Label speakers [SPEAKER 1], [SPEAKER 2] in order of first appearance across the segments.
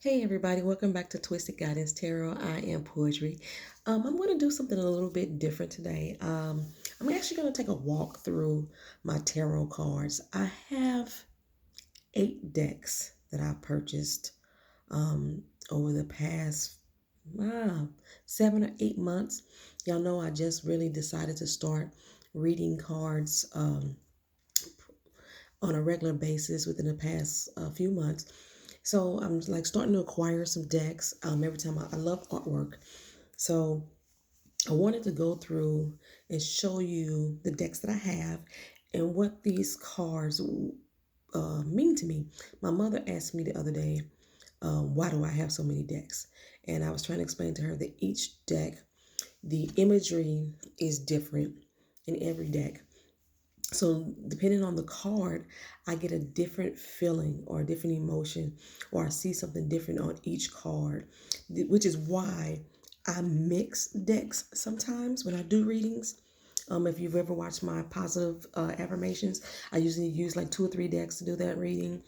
[SPEAKER 1] Hey everybody, welcome back to Twisted Guidance Tarot. I am Poetry. I'm going to do something a little bit different today. I'm actually going to take a walk through my tarot cards. I have 8 decks that I purchased over the past 7 or 8 months. Y'all know I just really decided to start reading cards on a regular basis within the past few months. So I'm like starting to acquire some decks every time. I love artwork. So I wanted to go through and show you the decks that I have and what these cards mean to me. My mother asked me the other day, why do I have so many decks? And I was trying to explain to her that each deck, the imagery is different in every deck. So depending on the card, I get a different feeling or a different emotion, or I see something different on each card, which is why I mix decks sometimes when I do readings. If you've ever watched my positive affirmations, I usually use like 2 or 3 decks to do that reading.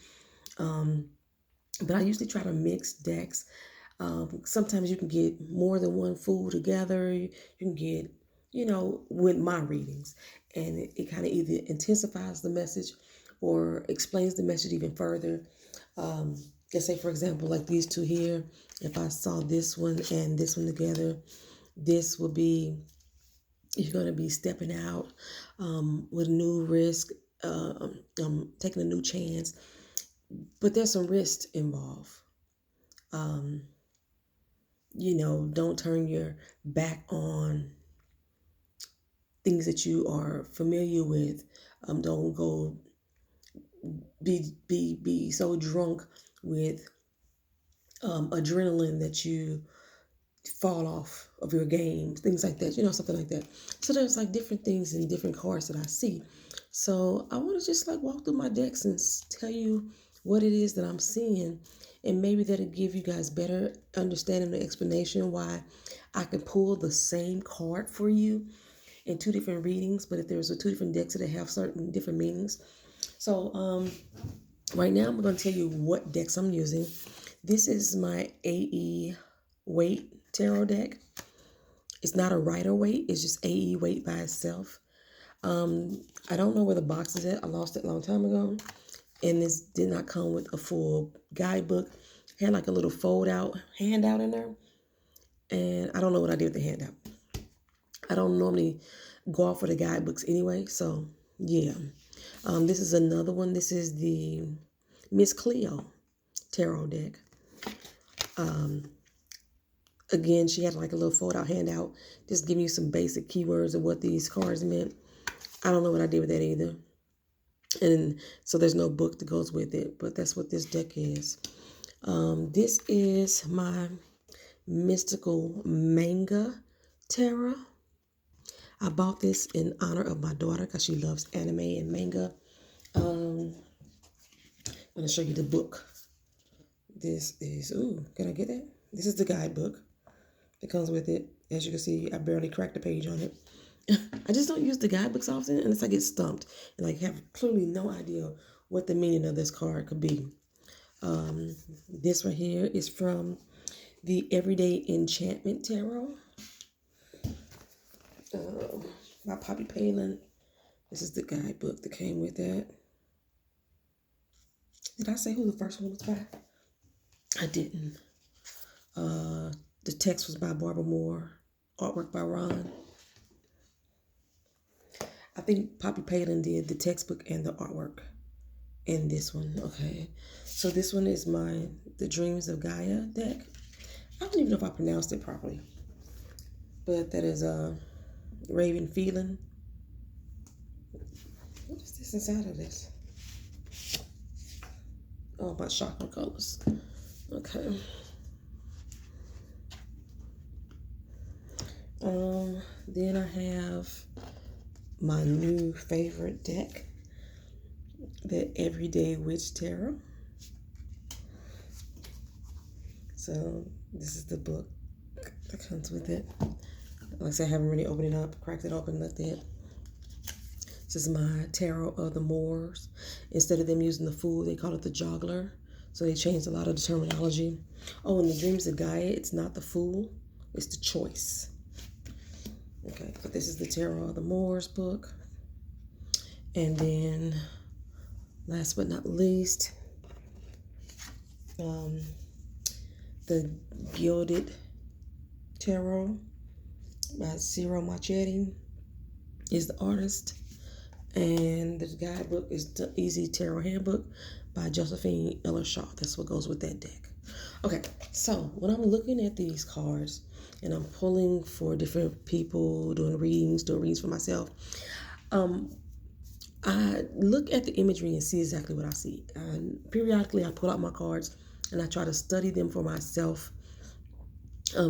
[SPEAKER 1] But I usually try to mix decks. Sometimes you can get more than one fool together. You can get, with my readings. And it kind of either intensifies the message or explains the message even further. Let's say, for example, like these two here, if I saw this one and this one together, this will be, you're going to be stepping out with new risk, taking a new chance. But there's some risk involved. Um, don't turn your back on things that you are familiar with. Don't go be so drunk with adrenaline that you fall off of your game, things like that, something like that. So there's like different things in different cards that I see. So I want to just like walk through my decks and tell you what it is that I'm seeing, and maybe that'll give you guys better understanding and explanation why I can pull the same card for you in 2 different readings, but if there's 2 different decks that have certain different meanings. So right now I'm going to tell you what decks I'm using. This is my Waite Tarot deck. It's not a rider-waite, it's just Waite by itself. I don't know where the box is at. I lost it a long time ago. And this did not come with a full guidebook. It had like a little fold out handout in there. And I don't know what I did with the handout. I don't normally go off for the guidebooks anyway. So yeah. This is another one. This is the Miss Cleo Tarot deck. Again, she had like a little fold out handout, just giving you some basic keywords of what these cards meant. I don't know what I did with that either. And so there's no book that goes with it, but that's what this deck is. This is my mystical Manga Tarot. I bought this in honor of my daughter because she loves anime and manga. I'm going to show you the book. This is, can I get that? This is the guidebook that comes with it. As you can see, I barely cracked the page on it. I just don't use the guidebooks often unless I get stumped and I have clearly no idea what the meaning of this card could be. This right here is from the Everyday Enchantment Tarot by Poppy Palin. This is the guidebook that came with that. Did I say who the first one was by? I didn't. The text was by Barbara Moore, artwork by Ron. I think Poppy Palin did the textbook and the artwork in this one. Okay, so this one is the Dreams of Gaia deck. I don't even know if I pronounced it properly, but that is a Raven Feeling. What is this inside of this? Oh, my chakra colors. Okay. Then I have my new favorite deck, the Everyday Witch Tarot. So this is the book that comes with it. Like I said, I haven't really opened it up, cracked it open, looked at it. This is my Tarot of the Moors. Instead of them using the Fool, they call it the Juggler. So they changed a lot of the terminology. Oh, in the dreams of Gaia, it's not the fool, it's the choice. Okay, but this is the Tarot of the Moors book. And then, last but not least, the Gilded Tarot by Ciro Machete is the artist. And the guidebook is the Easy Tarot Handbook by Josephine Ellershaw. That's what goes with that deck. Okay, so when I'm looking at these cards and I'm pulling for different people, doing readings for myself, I look at the imagery and see exactly what I see. And periodically I pull out my cards and I try to study them for myself,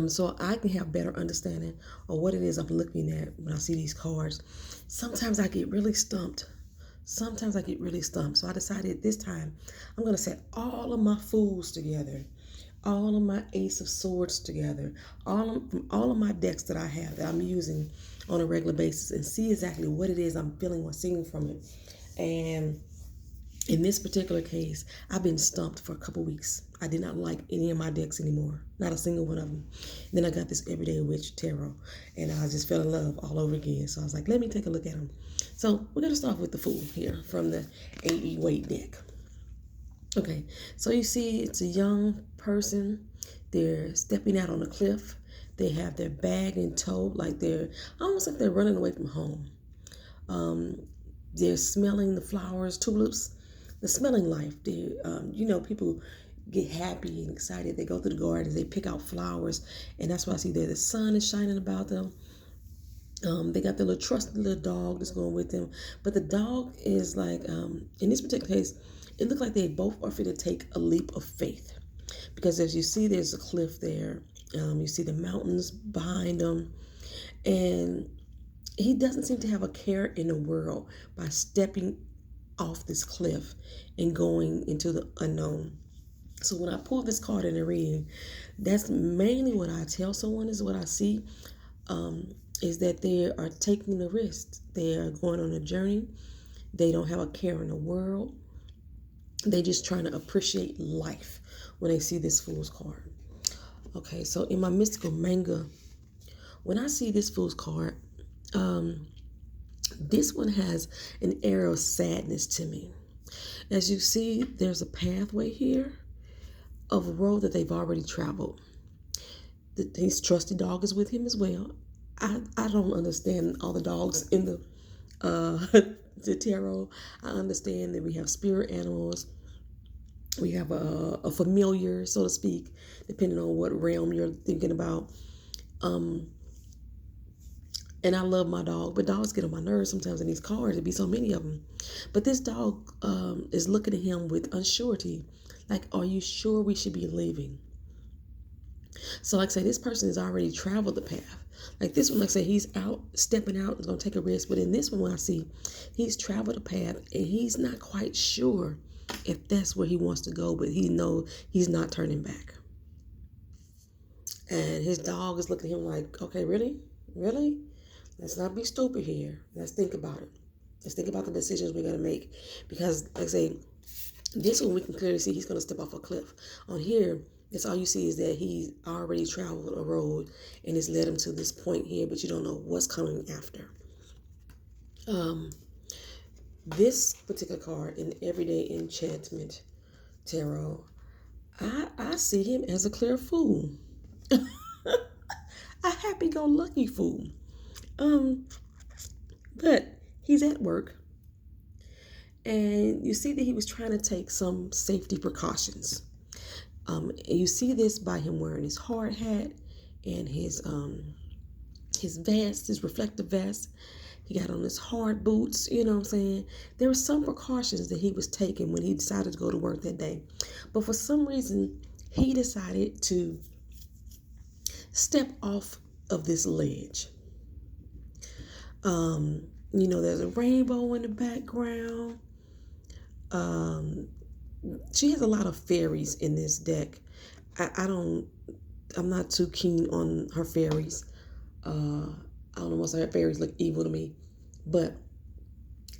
[SPEAKER 1] so I can have better understanding of what it is I'm looking at when I see these cards. Sometimes I get really stumped. So I decided this time I'm going to set all of my fools together, all of my ace of swords together, from all of my decks that I have that I'm using on a regular basis, and see exactly what it is I'm feeling or seeing from it. And in this particular case, I've been stumped for a couple weeks. I did not like any of my decks anymore, not a single one of them. And then I got this Everyday Witch Tarot, and I just fell in love all over again. So I was like, let me take a look at them. So we're going to start with the Fool here from the A.E. Waite deck. Okay, so you see it's a young person. They're stepping out on a cliff. They have their bag in tow, like they're almost like they're running away from home. They're smelling the flowers, tulips, the smelling life. They, people get happy and excited. They go through the gardens, they pick out flowers, and that's why I see there the sun is shining about them. They got their little trusty little dog that's going with them, but the dog is like, in this particular case, it looked like they both are fit to take a leap of faith, because as you see, there's a cliff there. You see the mountains behind them, and he doesn't seem to have a care in the world by stepping off this cliff and going into the unknown. So when I pull this card in a reading, that's mainly what I tell someone is what I see, is that they are taking the risk. They are going on a journey. They don't have a care in the world. They just trying to appreciate life when they see this Fool's card. Okay, so in my mystical manga, when I see this Fool's card, this one has an air of sadness to me. As you see, there's a pathway here of a road that they've already traveled. His trusty dog is with him as well. I don't understand all the dogs in the the tarot. I understand that we have spirit animals. We have a familiar, so to speak, depending on what realm you're thinking about. And I love my dog, but dogs get on my nerves sometimes in these cards. There'd be so many of them. But this dog is looking at him with unsurety. Like, are you sure we should be leaving? So like I say, this person has already traveled the path. Like this one, like I say, he's out, stepping out, is going to take a risk. But in this one, I see he's traveled a path and he's not quite sure if that's where he wants to go, but he knows he's not turning back. And his dog is looking at him like, okay, really? Really? Let's not be stupid here. Let's think about it. Let's think about the decisions we're going to make. Because, like I say, this one we can clearly see he's going to step off a cliff. On here, that's all you see is that he's already traveled a road and it's led him to this point here, but you don't know what's coming after. This particular card in Everyday Enchantment Tarot, I see him as a clear fool. A happy-go-lucky fool. But he's at work, and you see that he was trying to take some safety precautions. You see this by him wearing his hard hat and his vest, his reflective vest. He got on his hard boots, you know what I'm saying? There were some precautions that he was taking when he decided to go to work that day. But for some reason, he decided to step off of this ledge. There's a rainbow in the background. She has a lot of fairies in this deck. I'm not too keen on her fairies. I don't know, most of her fairies look evil to me. But,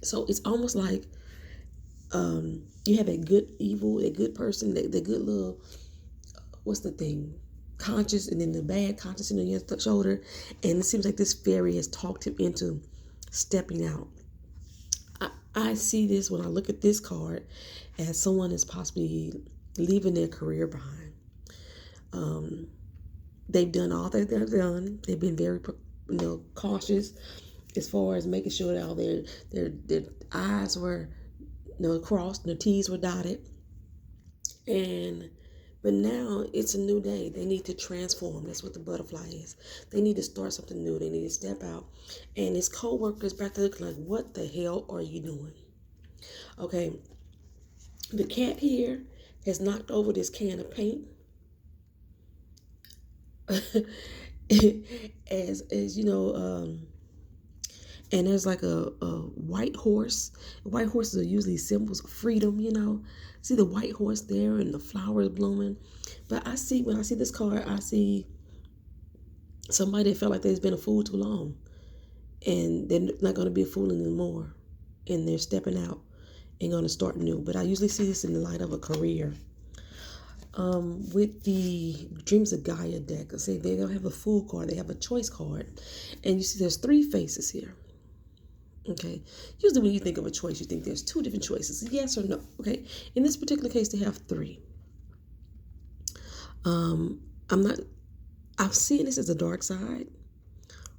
[SPEAKER 1] so it's almost like You have a good evil, a good person, the good little, what's the thing? Conscious, and then the bad conscious on your shoulder. And it seems like this fairy has talked him into stepping out. I see this when I look at this card as someone is possibly leaving their career behind. They've done all that they've done. They've been very, cautious as far as making sure that all their I's were, crossed, their T's were dotted, but now it's a new day. They need to transform. That's what the butterfly is. They need to start something new. They need to step out. And his co-workers back there looking like, what the hell are you doing? Okay, the cat here has knocked over this can of paint. as you know, and there's like a white horse. White horses are usually symbols of freedom, See the white horse there and the flowers blooming. But when I see this card, I see somebody that felt like they've been a fool too long. And they're not going to be a fool anymore. And they're stepping out and going to start new. But I usually see this in the light of a career. With the Dreams of Gaia deck, I say they don't have a fool card, they have a choice card. And you see there's 3 faces here. Okay, usually when you think of a choice, you think there's 2 different choices, yes or no. Okay, in this particular case, they have 3. I'm seeing this as a dark side,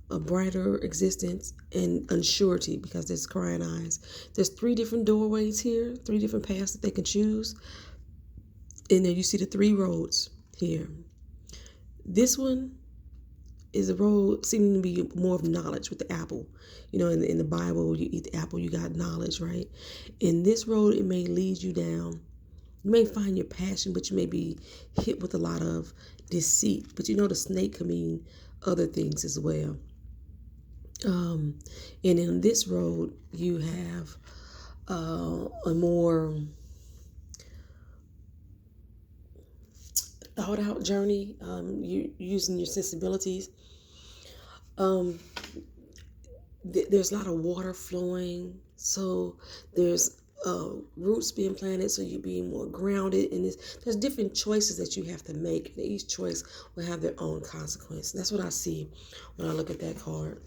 [SPEAKER 1] a brighter existence, and unsurety, because there's crying eyes. There's 3 different doorways here, 3 different paths that they can choose. And then you see the 3 roads here. This one is a road seeming to be more of knowledge with the apple. In the Bible, you eat the apple, you got knowledge, right? In this road, it may lead you down. You may find your passion, but you may be hit with a lot of deceit. But the snake can mean other things as well. And in this road, you have a more thought out journey. You using your sensibilities. There's a lot of water flowing, so there's roots being planted, so you're being more grounded in this. There's different choices that you have to make, and each choice will have their own consequence. That's what I see when I look at that card.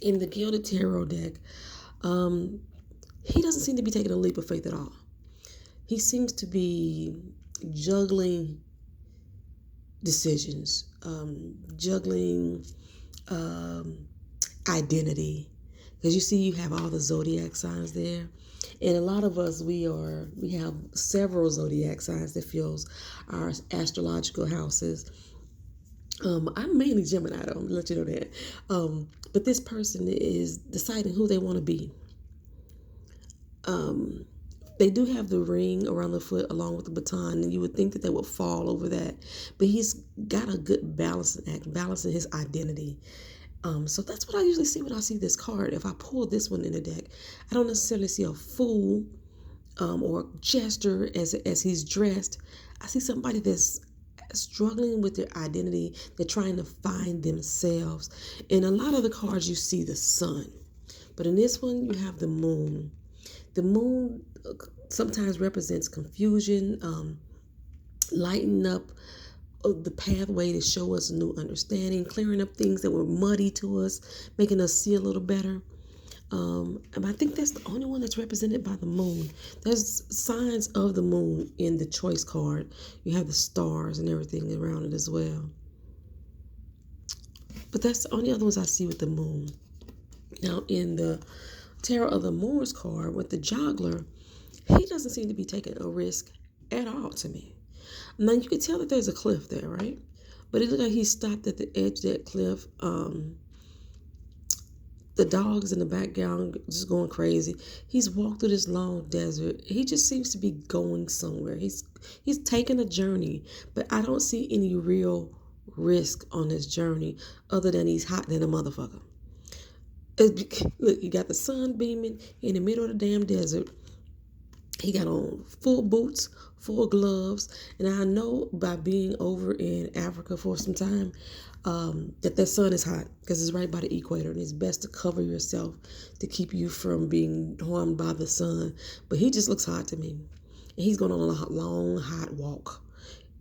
[SPEAKER 1] In the Gilded Tarot deck, he doesn't seem to be taking a leap of faith at all. He seems to be juggling decisions, juggling identity, because you have all the zodiac signs there, and a lot of us we have several zodiac signs that fills our astrological houses. I'm mainly Gemini, though. I'm gonna let you know that. But this person is deciding who they want to be. They do have the ring around the foot along with the baton, and you would think that they would fall over that. But he's got a good balancing his identity. So that's what I usually see when I see this card. If I pull this one in the deck, I don't necessarily see a fool or a jester as he's dressed. I see somebody that's struggling with their identity. They're trying to find themselves. In a lot of the cards, you see the sun. But in this one, you have the moon. The moon sometimes represents confusion, lighting up the pathway to show us a new understanding, clearing up things that were muddy to us, making us see a little better. And I think that's the only one that's represented by the moon. There's signs of the moon in the choice card. You have the stars and everything around it as well. But that's the only other ones I see with the moon. Now, in the Tarot of the Moors card with the joggler, he doesn't seem to be taking a risk at all to me. Now, you can tell that there's a cliff there, right? But it looks like he stopped at the edge of that cliff. The dogs in the background just going crazy. He's walked through this long desert. He just seems to be going somewhere. He's taking a journey, but I don't see any real risk on this journey other than he's hot than a motherfucker. Look, you got the sun beaming in the middle of the damn desert. He got on full boots, full gloves, and I know by being over in Africa for some time that the sun is hot because it's right by the equator, and it's best to cover yourself to keep you from being harmed by the sun. But he just looks hot to me, and he's going on a long, hot walk,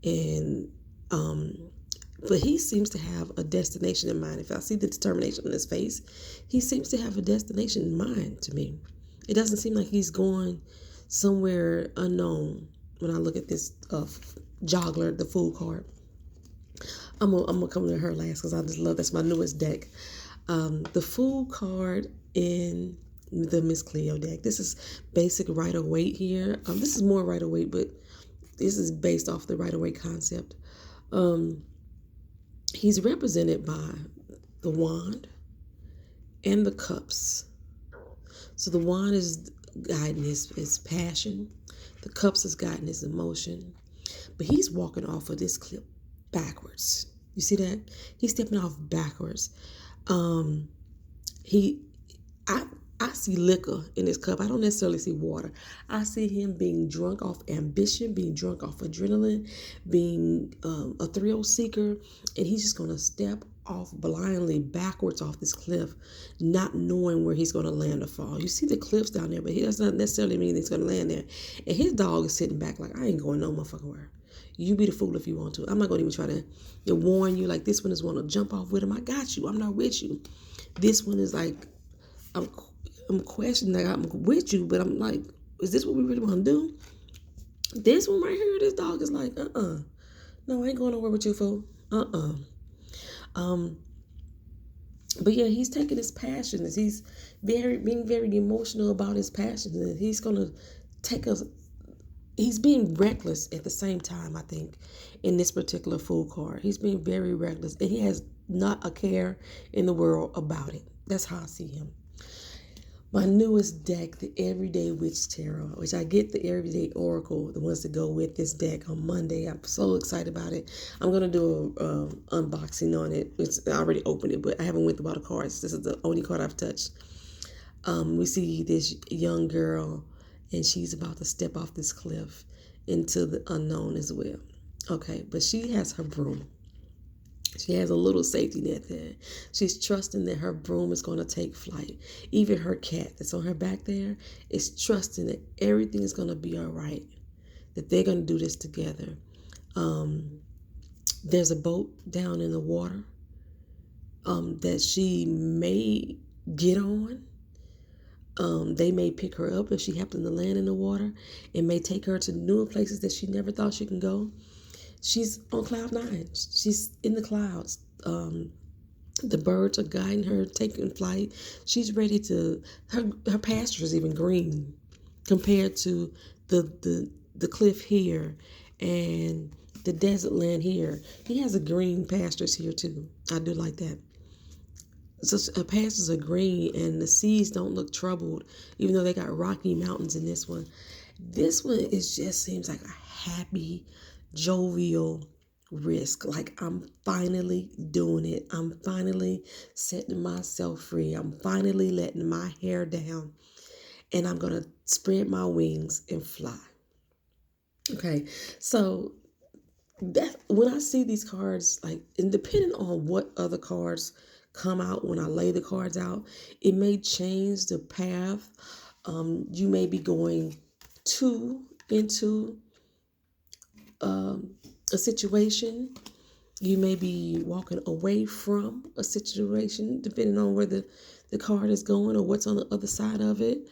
[SPEAKER 1] and but he seems to have a destination in mind. If I see the determination on his face, he seems to have a destination in mind to me. It doesn't seem like he's going somewhere unknown when I look at this joggler, the Fool card. I'm gonna come to her last because I just love, that's my newest deck. The Fool card in the Miss Cleo deck. This is basic rider-waite here. This is more rider-waite, but this is based off the rider-waite concept. He's represented by the wand and the cups. So the wand is guiding his passion. The cups is guiding his emotion. But he's walking off of this cliff backwards. You see that? He's stepping off backwards. He I see liquor in his cup. I don't necessarily see water. I see him being drunk off ambition, being drunk off adrenaline, being a thrill seeker, and he's just going to step off blindly backwards off this cliff, not knowing where he's going to land or fall. You see the cliffs down there, but he doesn't necessarily mean he's going to land there. And his dog is sitting back like, I ain't going no motherfucking where. You be the fool if you want to. I'm not going to even try to warn you like this one is going to jump off with him. I got you. I'm not with you. This one is like, I'm questioning that I'm with you, but I'm like, is this what we really want to do? This one right here, this dog is like, no, I ain't going nowhere with you, fool. But yeah, he's taking his passions. He's being very emotional about his passions, and he's gonna take us. He's being reckless at the same time, I think, in this particular Fool card. He's being very reckless, and he has not a care in the world about it. That's how I see him. My newest deck, the Everyday Witch Tarot, which I get the Everyday Oracle, the ones that go with this deck on Monday. I'm so excited about it. I'm going to do an unboxing on it. I already opened it, but I haven't went through all the cards. This is the only card I've touched. We see this young girl, and she's about to step off this cliff into the unknown as well. Okay, but she has her broom. She has a little safety net there. She's trusting that her broom is going to take flight. Even her cat that's on her back there is trusting that everything is going to be all right, that they're going to do this together. There's a boat down in the water that she may get on. They may pick her up if she happens to land in the water. It may take her to newer places that she never thought she can go. She's on cloud 9. She's in the clouds. The birds are guiding her, taking flight. She's ready to. Her pasture is even green compared to the cliff here and the desert land here. He has a green pastures here too. I do like that. So her pastures are green and the seas don't look troubled, even though they got rocky mountains in this one. This one just seems like a happy, jovial risk. Like I'm finally doing it. I'm finally setting myself free. I'm finally letting my hair down, and I'm gonna spread my wings and fly. Okay, so that when I see these cards, like, and depending on what other cards come out when I lay the cards out, it may change the path. You may be going into a situation. You may be walking away from a situation, depending on where the card is going or what's on the other side of it.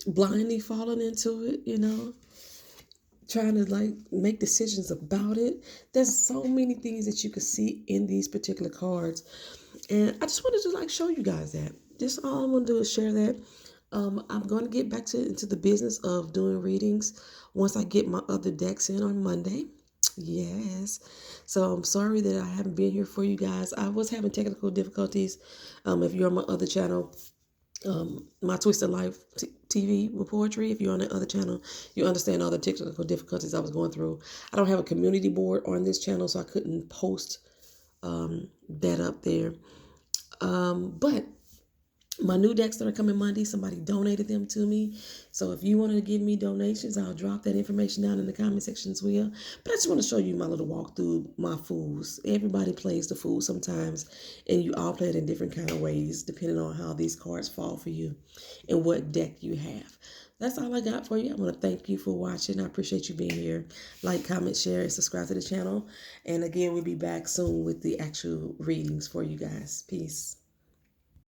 [SPEAKER 1] Blindly falling into it, trying to like make decisions about it. There's so many things that you can see in these particular cards. And I just wanted to like show you guys that. Just all I'm going to do is share that. I'm going to get back into the business of doing readings once I get my other decks in on Monday. Yes. So I'm sorry that I haven't been here for you guys. I was having technical difficulties. If you're on my other channel, my Twisted Life TV with poetry, if you're on the other channel, you understand all the technical difficulties I was going through. I don't have a community board on this channel, so I couldn't post that up there. But My new decks that are coming Monday, somebody donated them to me. So if you wanted to give me donations, I'll drop that information down in the comment section as well. But I just want to show you my little walk through my fools. Everybody plays the fool sometimes, and you all play it in different kind of ways, depending on how these cards fall for you and what deck you have. That's all I got for you. I want to thank you for watching. I appreciate you being here. Like, comment, share, and subscribe to the channel. And again, we'll be back soon with the actual readings for you guys. Peace.